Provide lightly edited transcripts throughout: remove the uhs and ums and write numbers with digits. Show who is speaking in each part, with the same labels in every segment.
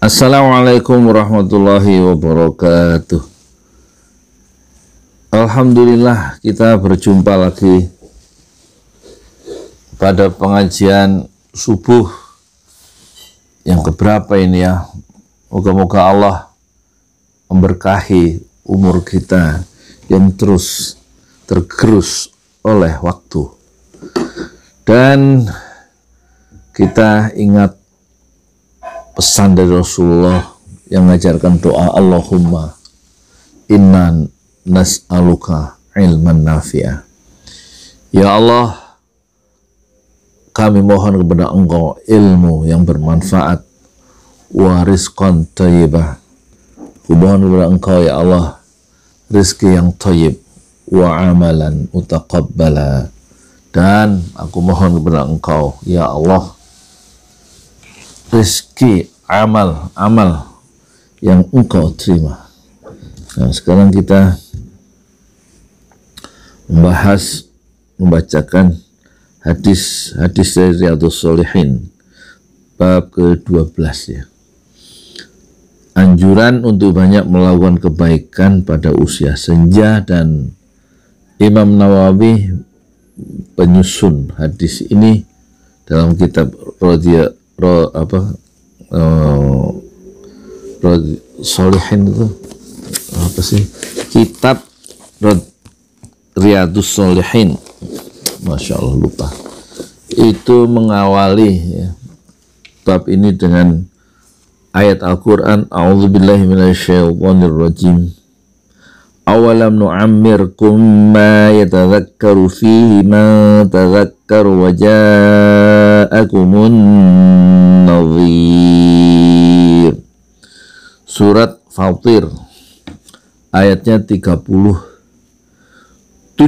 Speaker 1: Assalamualaikum warahmatullahi wabarakatuh. Alhamdulillah kita berjumpa lagi pada pengajian subuh yang keberapa ini ya. Moga-moga Allah memberkahi umur kita yang terus tergerus oleh waktu. Dan kita ingat pesan dari Rasulullah yang mengajarkan doa Allahumma inna nas'aluka ilman nafi'ah. Ya Allah, kami mohon kepada Engkau ilmu yang bermanfaat wa rizqan thayyibah. Aku mohon kepada Engkau ya Allah rizki yang thayyib wa amalan mutaqabbala. Dan aku mohon kepada Engkau ya Allah rezeki amal yang Engkau terima. Nah, sekarang kita membacakan hadis dari Riyadhus Shalihin bab ke-12 ya. Anjuran untuk banyak melakukan kebaikan pada usia senja, dan Imam Nawawi penyusun hadis ini dalam kitab Shalihin itu apa sih? Kitab Riyadhus Shalihin. Masya Allah, lupa. Itu mengawali ya, bab ini dengan ayat Al-Quran, A'udzubillahi minasyaitonirrajim. Awalam nu'ammirkum ma yatadhakkaru fihi man tadhakkaru wa ja'akumun nadhir. Surat Fatir ayatnya 37.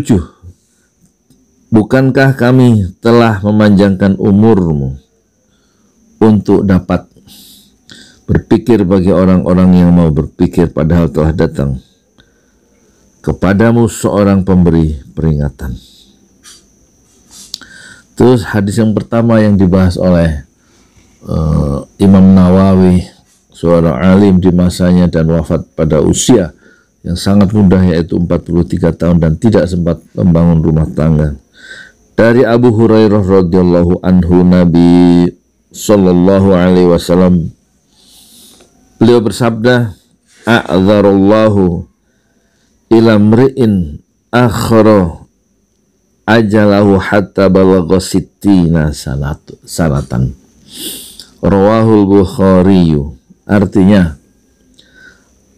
Speaker 1: Bukankah kami telah memanjangkan umurmu untuk dapat berpikir bagi orang-orang yang mau berpikir, padahal telah datang kepadamu seorang pemberi peringatan. Terus hadis yang pertama yang dibahas oleh Imam Nawawi, seorang alim di masanya dan wafat pada usia yang sangat muda, yaitu 43 tahun, dan tidak sempat membangun rumah tangga. Dari Abu Hurairah radhiyallahu anhu, Nabi sallallahu alaihi wasallam beliau bersabda, a'dzarallahu ila mri'in akhara ajalahu hatta balagha sittina sanatan. Rawahul Bukhari. Artinya,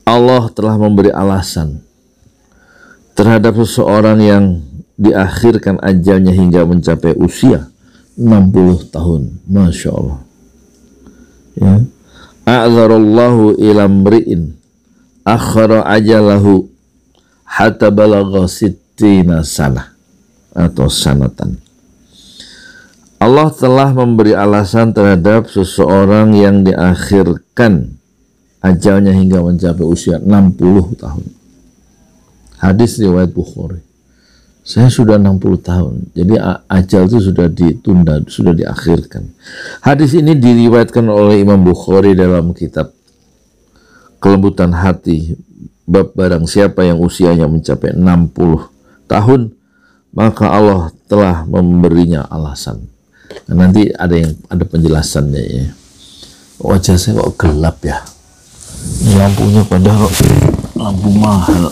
Speaker 1: Allah telah memberi alasan terhadap seseorang yang diakhirkan ajalnya hingga mencapai usia 60 tahun. Masya Allah ya. A'dzarallahu ila mri'in akhara ajalahu hatta balagha sittina sanah atau sanatan. Allah telah memberi alasan terhadap seseorang yang diakhirkan ajalnya hingga mencapai usia 60 tahun. Hadis riwayat Bukhari. Saya sudah 60 tahun, jadi ajal itu sudah ditunda, sudah diakhirkan. Hadis ini diriwayatkan oleh Imam Bukhari dalam kitab Kelembutan Hati, bab barang siapa yang usianya mencapai 60 tahun, maka Allah telah memberinya alasan. Nah, nanti ada penjelasannya ya. Wajah saya kok gelap ya, lampunya padahal lampu mahal.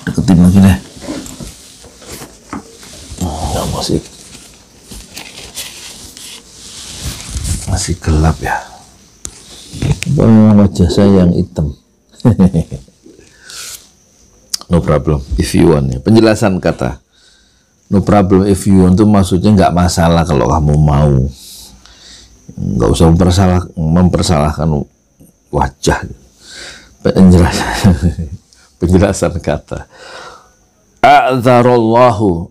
Speaker 1: Deketin lagi deh. Ya, masih gelap ya. Wajah saya yang hitam. No problem if you want ya. Penjelasan kata no problem if you want itu maksudnya nggak masalah kalau kamu mau. Nggak usah mempersalahkan wajah. Penjelasan kata a'dzarallahu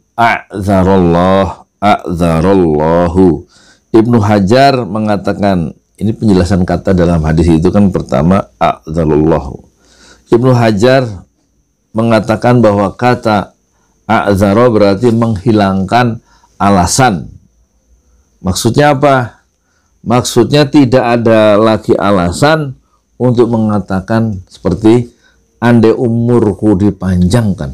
Speaker 1: Ibnu Hajar mengatakan, ini penjelasan kata dalam hadis itu kan pertama a'dzarallahu. Ibnu Hajar mengatakan bahwa kata a'dzara berarti menghilangkan alasan. Maksudnya apa? Maksudnya tidak ada lagi alasan untuk mengatakan seperti andai umurku dipanjangkan,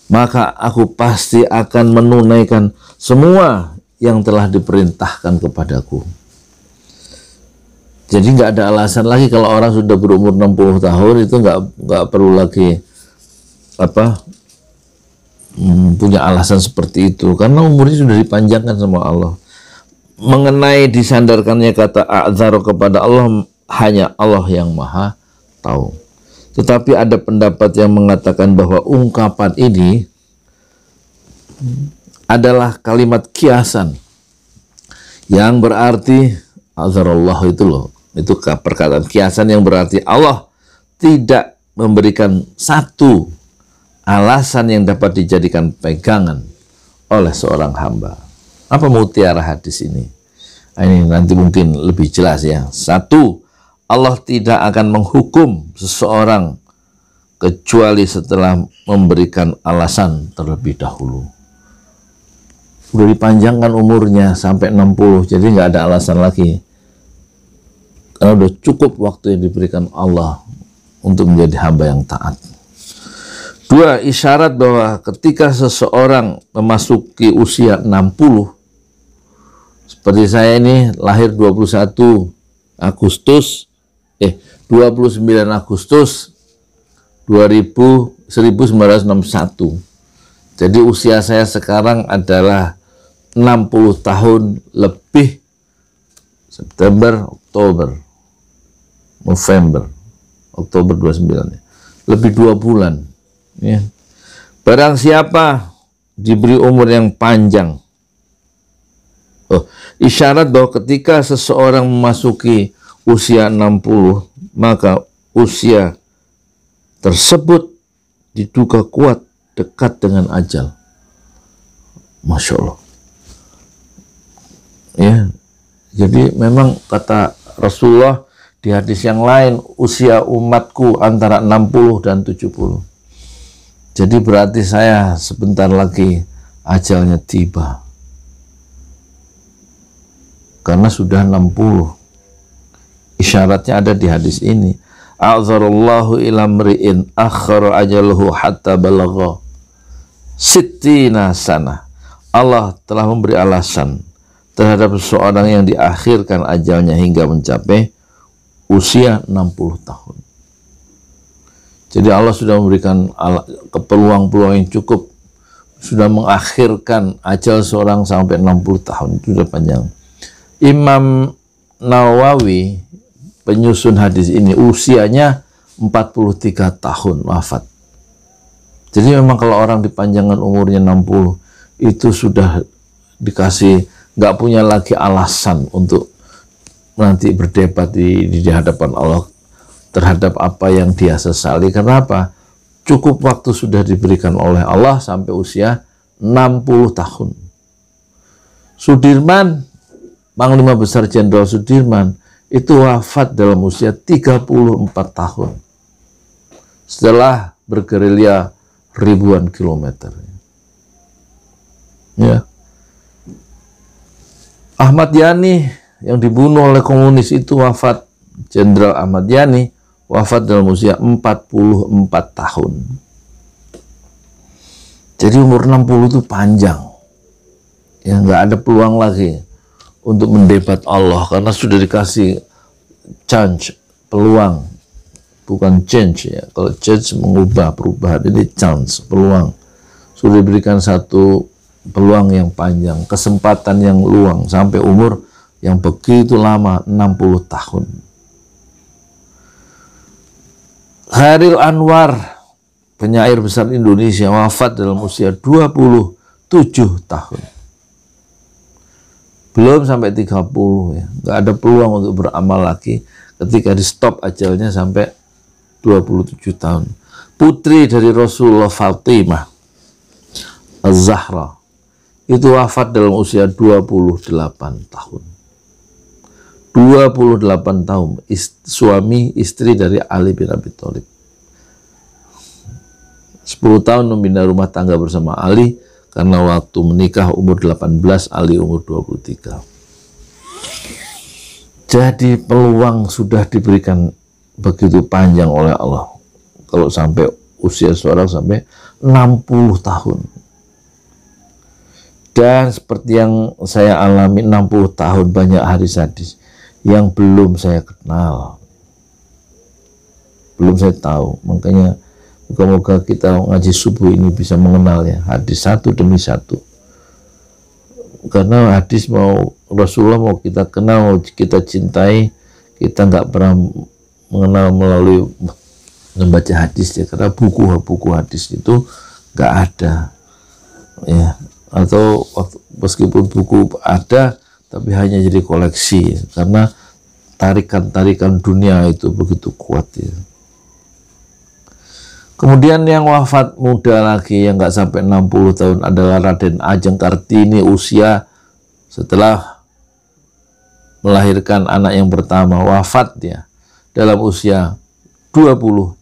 Speaker 1: maka aku pasti akan menunaikan semua yang telah diperintahkan kepadaku. Jadi nggak ada alasan lagi kalau orang sudah berumur 60 tahun itu nggak perlu lagi punya alasan seperti itu, karena umurnya sudah dipanjangkan sama Allah. Mengenai disandarkannya kata a'dzar kepada Allah, hanya Allah yang maha tahu. Tetapi ada pendapat yang mengatakan bahwa ungkapan ini adalah kalimat kiasan yang berarti a'dzarallah itu loh. Itu perkataan kiasan yang berarti Allah tidak memberikan satu alasan yang dapat dijadikan pegangan oleh seorang hamba. Apa mutiara hadis ini? Ini nanti mungkin lebih jelas ya. Satu, Allah tidak akan menghukum seseorang kecuali setelah memberikan alasan terlebih dahulu. Udah dipanjangkan umurnya sampai 60, jadi nggak ada alasan lagi. Karena udah cukup waktu yang diberikan Allah untuk menjadi hamba yang taat. Dua, isyarat bahwa ketika seseorang memasuki usia 60, seperti saya ini lahir 29 Agustus 1961. Jadi usia saya sekarang adalah 60 tahun lebih. September, Oktober, November, Oktober 29 ya. Lebih 2 bulan ya. Barang siapa diberi umur yang panjang, isyarat bahwa ketika seseorang memasuki usia 60, maka usia tersebut diduga kuat dekat dengan ajal. Masya Allah. Ya, jadi memang kata Rasulullah di hadis yang lain, usia umatku antara 60 dan 70. Jadi berarti saya sebentar lagi ajalnya tiba. Karena sudah 60. Isyaratnya ada di hadis ini. A'dzarallahu ila mri'in akhara ajaluhu hatta balagha sittina sana. Allah telah memberi alasan terhadap seseorang yang diakhirkan ajalnya hingga mencapai usia 60 tahun. Jadi Allah sudah memberikan peluang-peluang yang cukup, sudah mengakhirkan ajal seorang sampai 60 tahun. Itu sudah panjang. Imam Nawawi penyusun hadis ini usianya 43 tahun wafat. Jadi memang kalau orang dipanjangkan umurnya 60 itu sudah dikasih, nggak punya lagi alasan untuk nanti berdebat di hadapan Allah terhadap apa yang dia sesali. Kenapa? Cukup waktu sudah diberikan oleh Allah sampai usia 60 tahun. Sudirman, Panglima Besar Jenderal Sudirman, itu wafat dalam usia 34 tahun. Setelah bergerilya ribuan kilometer. Ya. Ahmad Yani yang dibunuh oleh komunis itu wafat, Jenderal Ahmad Yani wafat dalam usia 44 tahun. Jadi umur 60 itu panjang. Ya, nggak ada peluang lagi untuk mendebat Allah karena sudah dikasih chance, peluang, bukan change ya. Kalau change mengubah, perubahan, ini chance, peluang. Sudah diberikan satu peluang yang panjang, kesempatan yang luang sampai umur yang begitu lama, 60 tahun. Khairil Anwar, penyair besar Indonesia, wafat dalam usia 27 tahun. Belum sampai 30 ya. Nggak ada peluang untuk beramal lagi ketika di stop ajalnya sampai 27 tahun. Putri dari Rasulullah Fatimah Az-Zahra itu wafat dalam usia 28 tahun. 28 tahun, suami istri dari Ali bin Abi Thalib. 10 tahun membina rumah tangga bersama Ali, karena waktu menikah umur 18, Ali umur 23. Jadi peluang sudah diberikan begitu panjang oleh Allah. Kalau sampai usia seorang sampai 60 tahun. Dan seperti yang saya alami 60 tahun, banyak hadis hadis yang belum saya kenal. Belum saya tahu. Makanya moga-moga kita ngaji subuh ini bisa mengenalnya. Hadis satu demi satu. Karena hadis mau Rasulullah mau kita kenal, mau kita cintai, kita nggak pernah mengenal melalui membaca hadis ya, karena buku hadis itu nggak ada ya, atau meskipun buku ada tapi hanya jadi koleksi karena tarikan dunia itu begitu kuat ya. Kemudian yang wafat muda lagi yang nggak sampai 60 tahun adalah Raden Ajeng Kartini, usia setelah melahirkan anak yang pertama wafat dia dalam usia 25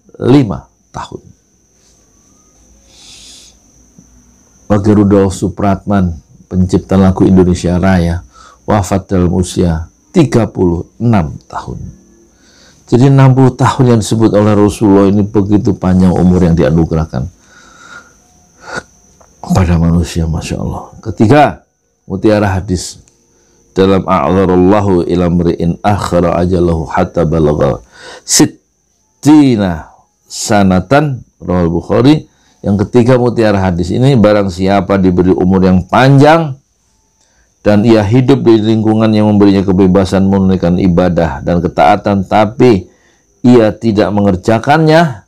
Speaker 1: tahun. Bagi Rudolf Supratman, pencipta lagu Indonesia Raya, wafat dalam usia 36 tahun. Jadi 60 tahun yang disebut oleh Rasulullah ini begitu panjang umur yang dianugerahkan pada manusia, Masya Allah. Ketiga, mutiara hadis dalam a'dzarallahu ila mri'in akhara ajalahu hatta balagha sittina sanatan, rawal Bukhari. Yang ketiga mutiara hadis ini, barang siapa diberi umur yang panjang dan ia hidup di lingkungan yang memberinya kebebasan menunaikan ibadah dan ketaatan, tapi ia tidak mengerjakannya,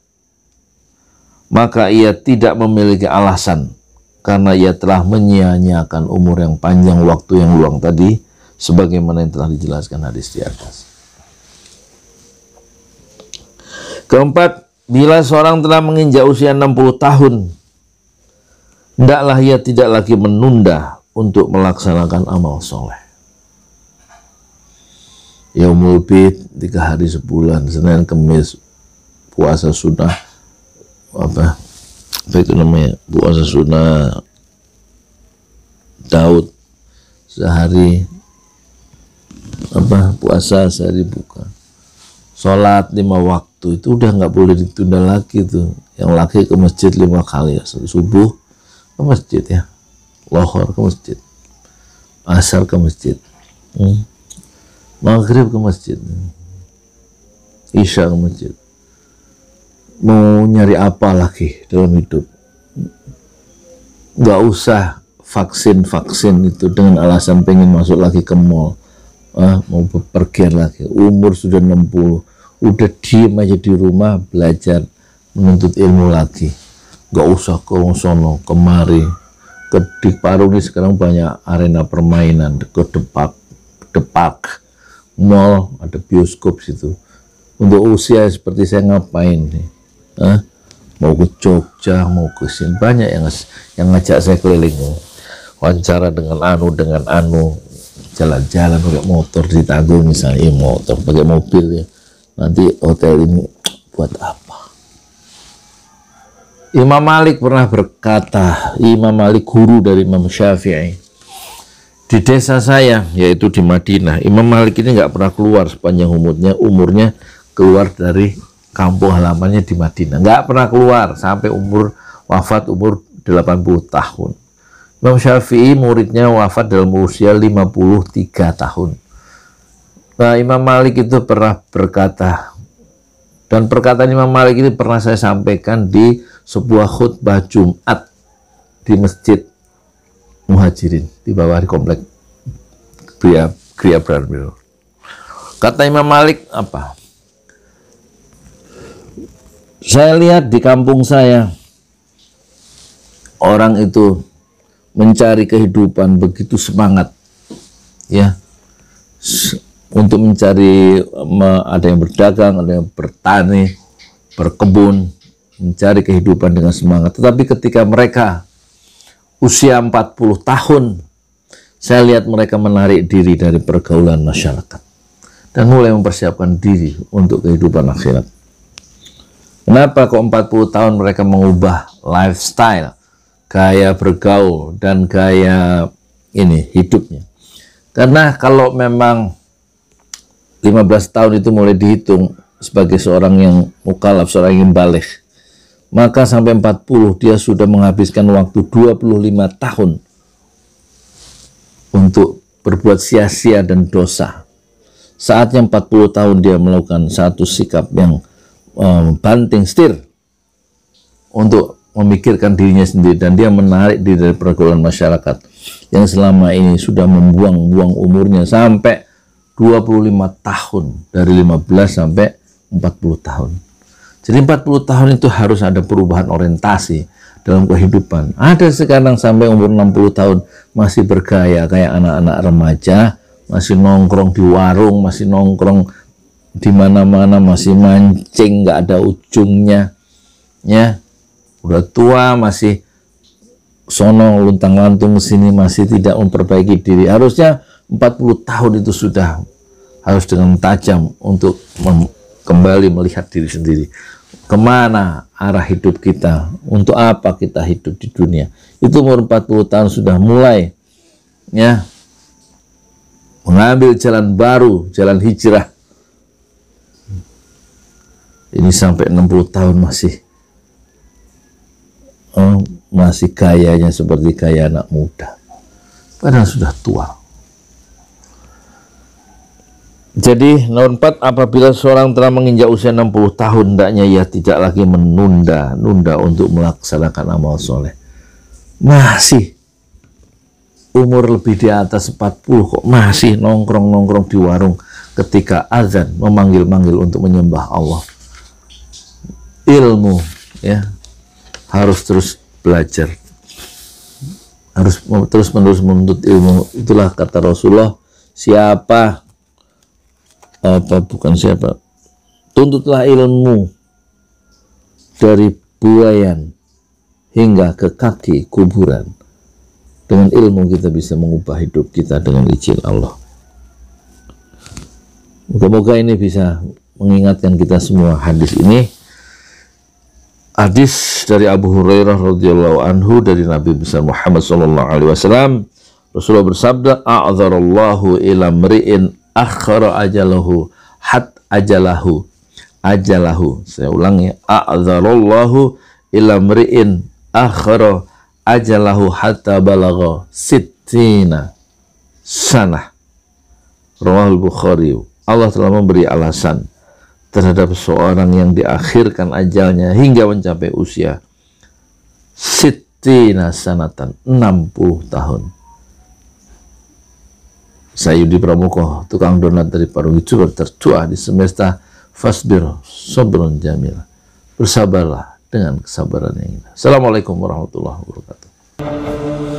Speaker 1: maka ia tidak memiliki alasan karena ia telah menyia-nyiakan umur yang panjang, waktu yang luang tadi, sebagaimana yang telah dijelaskan hadis di atas. Keempat, bila seorang telah menginjak usia 60 tahun, hendaklah ia tidak lagi menunda untuk melaksanakan amal soleh. Yaumul Bid 3 hari sebulan, Senin Kamis puasa sunnah, apa itu namanya, puasa sunnah Daud sehari, puasa sehari buka, sholat 5 waktu itu udah nggak boleh ditunda lagi tuh. Yang laki ke masjid 5 kali ya, subuh ke masjid ya, lohor ke masjid, asar ke masjid, maghrib ke masjid, isya ke masjid. Mau nyari apa lagi dalam hidup? Nggak usah vaksin itu dengan alasan pengen masuk lagi ke mall, mau bepergian lagi. Umur sudah 60, udah diem aja di rumah, belajar menuntut ilmu lagi. Nggak usah ke sono kemari. Ke di Parung ini sekarang banyak arena permainan, ke Depak mall, ada bioskop situ. Untuk usia seperti saya ngapain nih? Mau ke Jogja, mau ke sini, banyak yang ngajak saya keliling, wawancara dengan anu, jalan-jalan pakai motor ditanggung misalnya, motor pakai mobil ya. Nanti hotel ini buat apa? Imam Malik pernah berkata, Imam Malik guru dari Imam Syafi'i, di desa saya, yaitu di Madinah, Imam Malik ini nggak pernah keluar sepanjang umurnya keluar dari kampung halamannya di Madinah, nggak pernah keluar sampai wafat umur 80 tahun. Imam Syafi'i muridnya wafat dalam usia 53 tahun. Nah, Imam Malik itu pernah berkata, dan perkataan Imam Malik ini pernah saya sampaikan di sebuah khutbah Jumat di Masjid Muhajirin di bawah di komplek Gria Branwil. Kata Imam Malik apa? Saya lihat di kampung saya, orang itu mencari kehidupan begitu semangat, ya, untuk mencari, ada yang berdagang, ada yang bertani, berkebun, mencari kehidupan dengan semangat. Tetapi ketika mereka usia 40 tahun, saya lihat mereka menarik diri dari pergaulan masyarakat dan mulai mempersiapkan diri untuk kehidupan akhirat. Kenapa kok 40 tahun mereka mengubah lifestyle, gaya bergaul dan gaya hidupnya? Karena kalau memang 15 tahun itu mulai dihitung sebagai seorang yang mukallaf, seorang yang baligh. Maka sampai 40 dia sudah menghabiskan waktu 25 tahun untuk berbuat sia-sia dan dosa. Saatnya 40 tahun dia melakukan satu sikap yang banting setir untuk memikirkan dirinya sendiri, dan dia menarik diri dari pergaulan masyarakat yang selama ini sudah membuang-buang umurnya sampai 25 tahun, dari 15 sampai 40 tahun. Jadi 40 tahun itu harus ada perubahan orientasi dalam kehidupan. Ada sekarang sampai umur 60 tahun masih bergaya kayak anak-anak remaja, masih nongkrong di warung, masih nongkrong di mana-mana, masih mancing nggak ada ujungnya, ya. Udah tua masih sono luntang-lantung sini, masih tidak memperbaiki diri. Harusnya 40 tahun itu sudah harus dengan tajam untuk kembali melihat diri sendiri. Kemana arah hidup kita? Untuk apa kita hidup di dunia? Itu umur 40 tahun sudah mulai, ya, mengambil jalan baru, jalan hijrah. Ini sampai 60 tahun masih gayanya seperti gaya anak muda, padahal sudah tua. Jadi nomor 4, apabila seorang telah menginjak usia 60 tahun, hendaknya ia tidak lagi menunda-nunda untuk melaksanakan amal soleh. Masih umur lebih di atas 40 kok masih nongkrong-nongkrong di warung ketika azan memanggil-manggil untuk menyembah Allah. Ilmu, ya, harus terus belajar, harus terus-menerus menuntut ilmu. Itulah kata Rasulullah, tuntutlah ilmu dari buayan hingga ke kaki kuburan. Dengan ilmu kita bisa mengubah hidup kita dengan izin Allah. Moga-moga ini bisa mengingatkan kita semua. Hadis ini hadis dari Abu Hurairah radhiyallahu anhu dari Nabi besar Muhammad sallallahu alaihi wasallam. Rasulullah bersabda, a'dzarallahu ila mri'in akhara ajalahu ajalahu. Saya ulang ya, a'dzarallahu ila mri'in akhara ajalahu hatta balagha sittina sanah. Rawahul Bukhari. Allah telah memberi alasan terhadap seorang yang diakhirkan ajalnya hingga mencapai usia sittina sanatan, 60 tahun. Saya Yudi Pramuko, tukang donat dari Parung, YouTuber tertua di semesta. Fasbir sabrun jamil. Bersabarlah dengan kesabaran yang indah. Assalamualaikum warahmatullahi wabarakatuh.